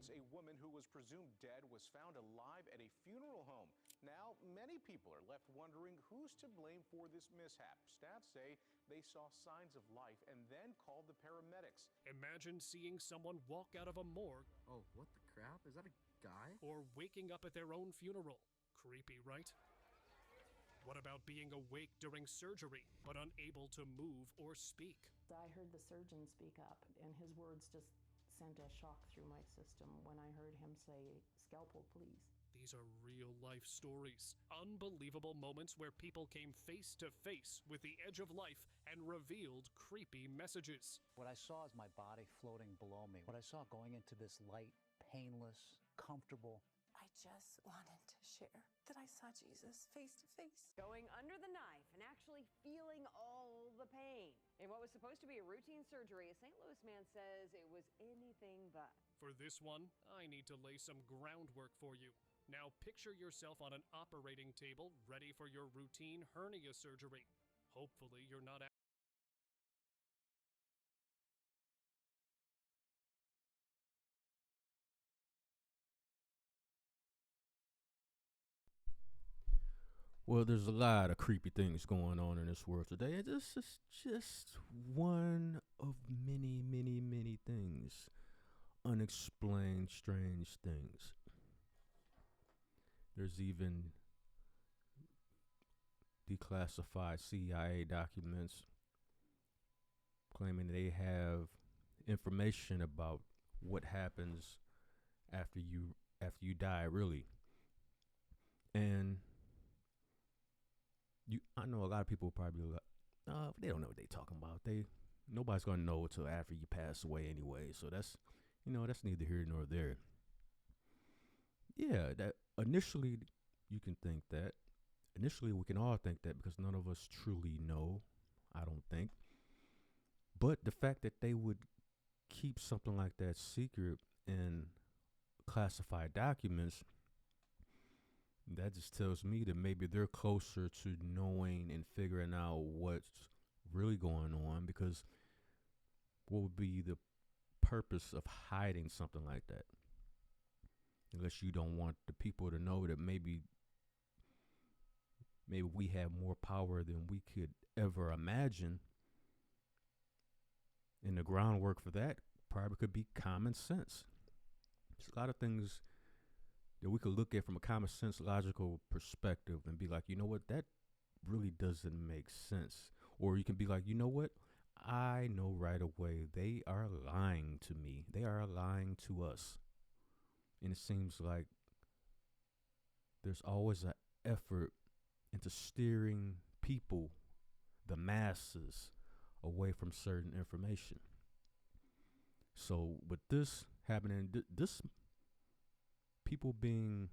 A woman who was presumed dead was found alive at a funeral home. Now, many people are left wondering who's to blame for this mishap. Staff say they saw signs of life and then called the paramedics. Imagine seeing someone walk out of a morgue. Oh, what the crap? Is that a guy? Or waking up at their own funeral. Creepy, right? What about being awake during surgery, but unable to move or speak? I heard the surgeon speak up, and his words just sent a shock through my system when I heard him say, "Scalpel, please." These are real-life stories. Unbelievable moments where people came face to face with the edge of life and revealed creepy messages. What I saw is my body floating below me. What I saw going into this light, painless, comfortable. I just wanted to share that I saw Jesus face to face. Going under the knife and actually feeling all the pain. In what was supposed to be a routine surgery, a St. Louis man says it was anything but. For this one, I need to lay some groundwork for you. Now picture yourself on an operating table ready for your routine hernia surgery. Hopefully you're not Well, there's a lot of creepy things going on in this world today. And this is just one of many, many, many things. Unexplained, strange things. There's even declassified CIA documents claiming they have information about what happens after you die, really. And I know a lot of people probably like, they don't know what they're talking about. Nobody's gonna know until after you pass away anyway. So that's neither here nor there. Yeah, that initially you can think that. Initially we can all think that because none of us truly know, I don't think. But the fact that they would keep something like that secret in classified documents, that just tells me that maybe they're closer to knowing and figuring out what's really going on, because what would be the purpose of hiding something like that? Unless you don't want the people to know that maybe we have more power than we could ever imagine. And the groundwork for that probably could be common sense. There's a lot of things that we could look at from a common sense, logical perspective and be like, you know what, that really doesn't make sense. Or you can be like, you know what, I know right away they are lying to me. They are lying to us. And it seems like there's always an effort into steering people, the masses, away from certain information. So with this happening, this people being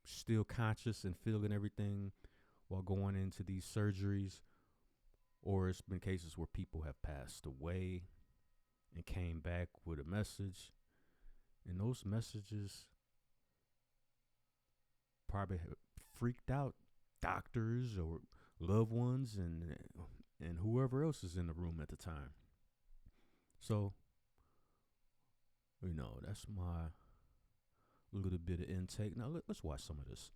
still conscious and feeling everything while going into these surgeries, or it's been cases where people have passed away and came back with a message, and those messages probably have freaked out doctors or loved ones and whoever else is in the room at the time. So, that's my little bit of intake. Now let's watch some of this.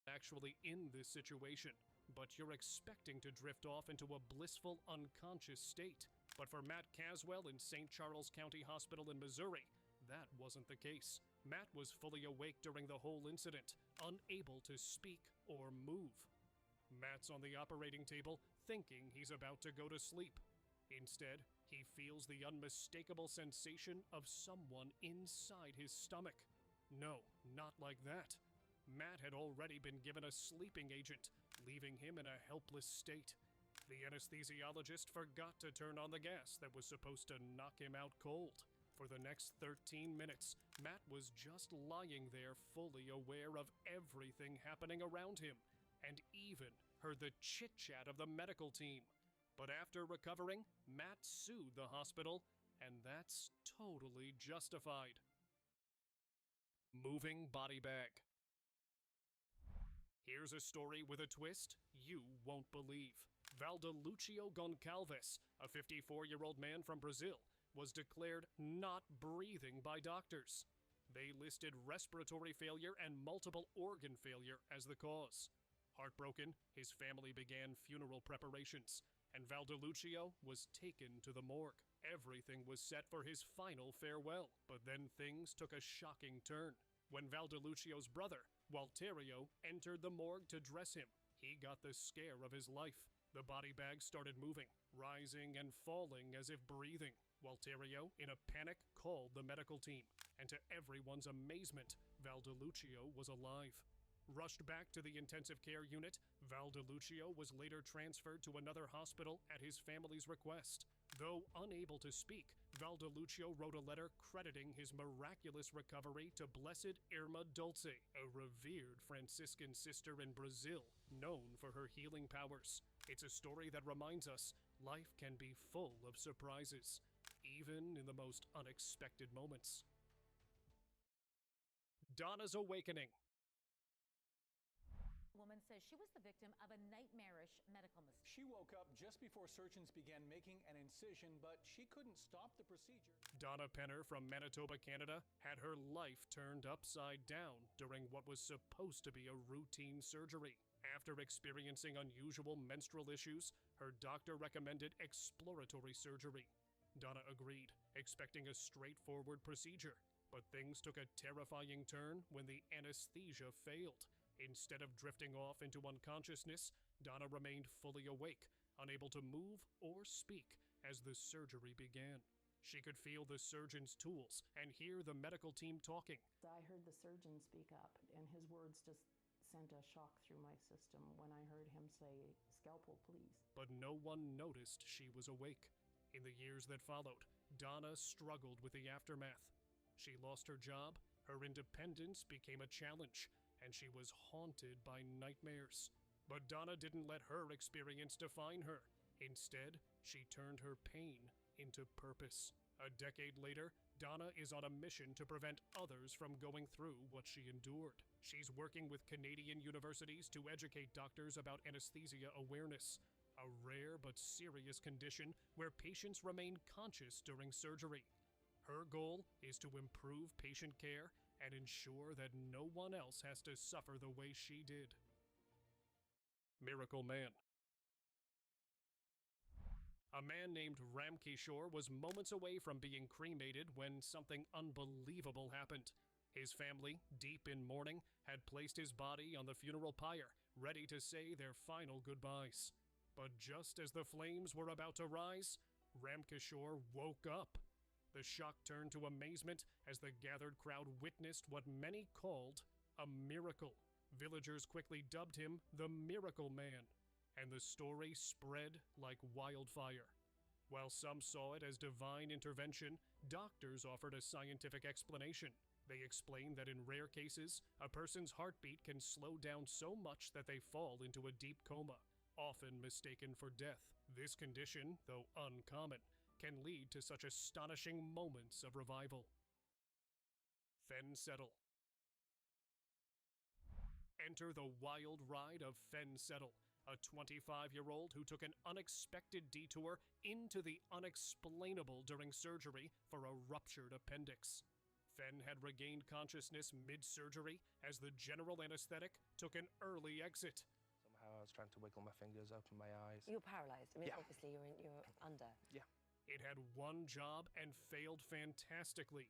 Actually in this situation, but you're expecting to drift off into a blissful unconscious state. But for Matt Caswell in St. Charles County Hospital in Missouri, that wasn't the case. Matt was fully awake during the whole incident, unable to speak or move. Matt's on the operating table, thinking he's about to go to sleep. Instead, he feels the unmistakable sensation of someone inside his stomach. No, not like that. Matt had already been given a sleeping agent, leaving him in a helpless state. The anesthesiologist forgot to turn on the gas that was supposed to knock him out cold. For the next 13 minutes, Matt was just lying there, fully aware of everything happening around him, and even heard the chit-chat of the medical team. But after recovering, Matt sued the hospital, and that's totally justified. Moving body bag. Here's a story with a twist you won't believe. Valdelucio Goncalves, a 54-year-old man from Brazil, was declared not breathing by doctors. They listed respiratory failure and multiple organ failure as the cause. Heartbroken, his family began funeral preparations, and Valdelucio was taken to the morgue. Everything was set for his final farewell, but then things took a shocking turn. When Valdelucio's brother, Walterio, entered the morgue to dress him, he got the scare of his life. The body bag started moving, rising and falling as if breathing. Walterio, in a panic, called the medical team, and to everyone's amazement, Valdelucio was alive. Rushed back to the intensive care unit, Valdelucio was later transferred to another hospital at his family's request. Though unable to speak, Valdelucio wrote a letter crediting his miraculous recovery to Blessed Irma Dulce, a revered Franciscan sister in Brazil, known for her healing powers. It's a story that reminds us life can be full of surprises, even in the most unexpected moments. Donna's awakening. Woman says she was the victim of a nightmarish medical mistake. She woke up just before surgeons began making an incision, but she couldn't stop the procedure. Donna Penner from Manitoba, Canada, had her life turned upside down during what was supposed to be a routine surgery. After experiencing unusual menstrual issues, her doctor recommended exploratory surgery. Donna agreed, expecting a straightforward procedure, but things took a terrifying turn when the anesthesia failed. Instead of drifting off into unconsciousness, Donna remained fully awake, unable to move or speak as the surgery began. She could feel the surgeon's tools and hear the medical team talking. I heard the surgeon speak up, and his words just sent a shock through my system when I heard him say, "Scalpel, please." But no one noticed she was awake. In the years that followed, Donna struggled with the aftermath. She lost her job, her independence became a challenge, and she was haunted by nightmares. But Donna didn't let her experience define her. Instead, she turned her pain into purpose. A decade later, Donna is on a mission to prevent others from going through what she endured. She's working with Canadian universities to educate doctors about anesthesia awareness, a rare but serious condition where patients remain conscious during surgery. Her goal is to improve patient care and ensure that no one else has to suffer the way she did. Miracle Man. A man named Ram Kishore was moments away from being cremated when something unbelievable happened. His family, deep in mourning, had placed his body on the funeral pyre, ready to say their final goodbyes. But just as the flames were about to rise, Ram Kishore woke up. The shock turned to amazement as the gathered crowd witnessed what many called a miracle. Villagers quickly dubbed him the Miracle Man, and the story spread like wildfire. While some saw it as divine intervention, doctors offered a scientific explanation. They explained that in rare cases, a person's heartbeat can slow down so much that they fall into a deep coma, often mistaken for death. This condition, though uncommon, can lead to such astonishing moments of revival. Fen Settle. Enter the wild ride of Fen Settle, a 25-year-old who took an unexpected detour into the unexplainable during surgery for a ruptured appendix. Fen had regained consciousness mid-surgery as the general anesthetic took an early exit. Somehow I was trying to wiggle my fingers, open my eyes. You're paralyzed. I mean, Yeah. obviously you're under. Yeah. It had one job and failed fantastically.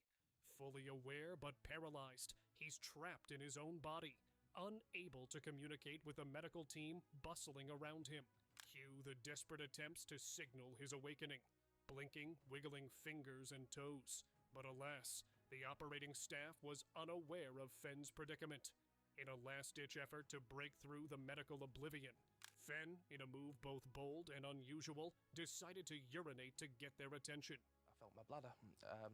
Fully aware but paralyzed, he's trapped in his own body, unable to communicate with the medical team bustling around him. Cue the desperate attempts to signal his awakening, blinking, wiggling fingers and toes. But alas, the operating staff was unaware of Fen's predicament. In a last-ditch effort to break through the medical oblivion, Fen, in a move both bold and unusual, decided to urinate to get their attention. I felt my bladder,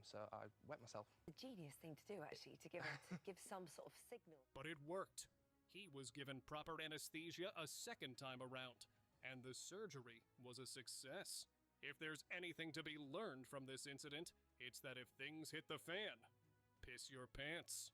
so I wet myself. A genius thing to do, actually, to give some sort of signal. But it worked. He was given proper anesthesia a second time around, and the surgery was a success. If there's anything to be learned from this incident, it's that if things hit the fan, piss your pants.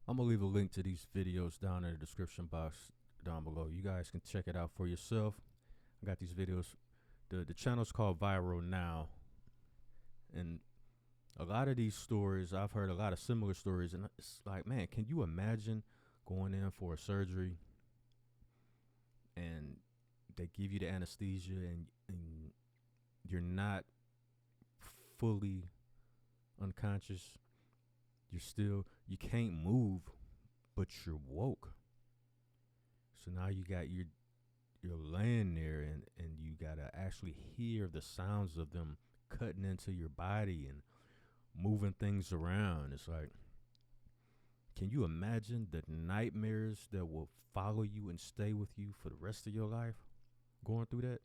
I'm going to leave a link to these videos down in the description box down below. You guys can check it out for yourself. I got these videos. The channel's called Viral Now. And a lot of these stories, I've heard a lot of similar stories. And it's like, man, can you imagine going in for a surgery and they give you the anesthesia and you're not fully unconscious? You can't move, but you're woke. So now you're laying there and you gotta actually hear the sounds of them cutting into your body and moving things around. It's like, can you imagine the nightmares that will follow you and stay with you for the rest of your life going through that?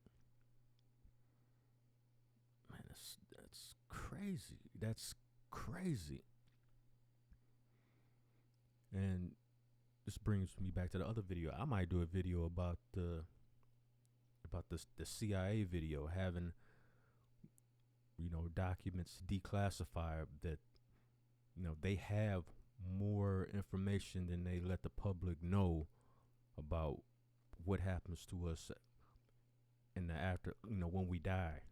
Man, that's crazy. That's crazy. And this brings me back to the other video. I might do a video about the CIA video having, documents declassified that, they have more information than they let the public know about what happens to us in the after, when we die.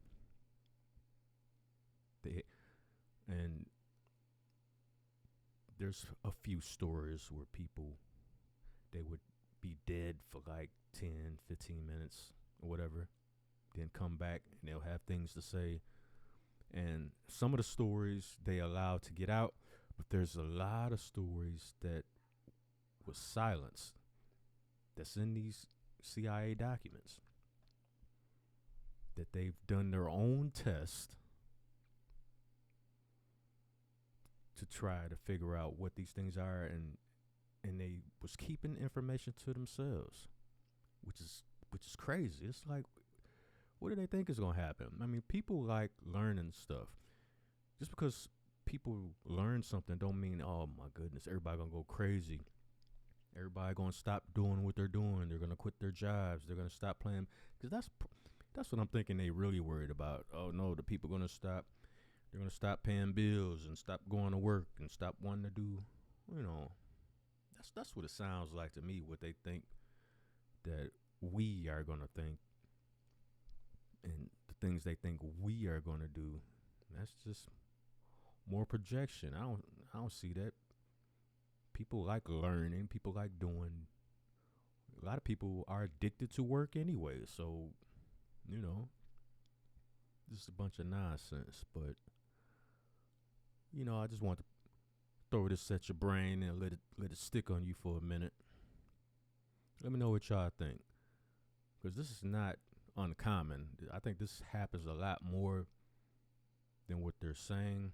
And there's a few stories where people, they would be dead for like 10, 15 minutes or whatever, then come back and they'll have things to say. And some of the stories they allow to get out, but there's a lot of stories that was silenced that's in these CIA documents, that they've done their own test to try to figure out what these things are, and they was keeping information to themselves, which is crazy. It's like, what do they think is gonna happen? I mean, people like learning stuff. Just because people learn something don't mean, oh my goodness, everybody gonna go crazy. Everybody gonna stop doing what they're doing. They're gonna quit their jobs. They're gonna stop playing. Because that's what I'm thinking they really worried about. Oh no, the people gonna stop. They're gonna stop paying bills and stop going to work and stop wanting to do, that's what it sounds like to me. What they think that we are gonna think, and the things they think we are gonna do. That's just more projection. I don't see that. People like learning. People like doing. A lot of people are addicted to work anyway. So, this is a bunch of nonsense. But, I just want to throw this at your brain and let it stick on you for a minute. Let me know what y'all think, because this is not uncommon. I think this happens a lot more than what they're saying,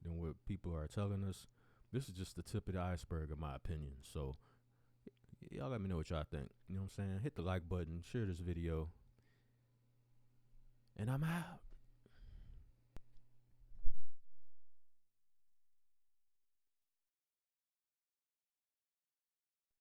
than what people are telling us. This is just the tip of the iceberg, in my opinion. So, y'all let me know what y'all think. You know what I'm saying? Hit the like button, share this video, and I'm out.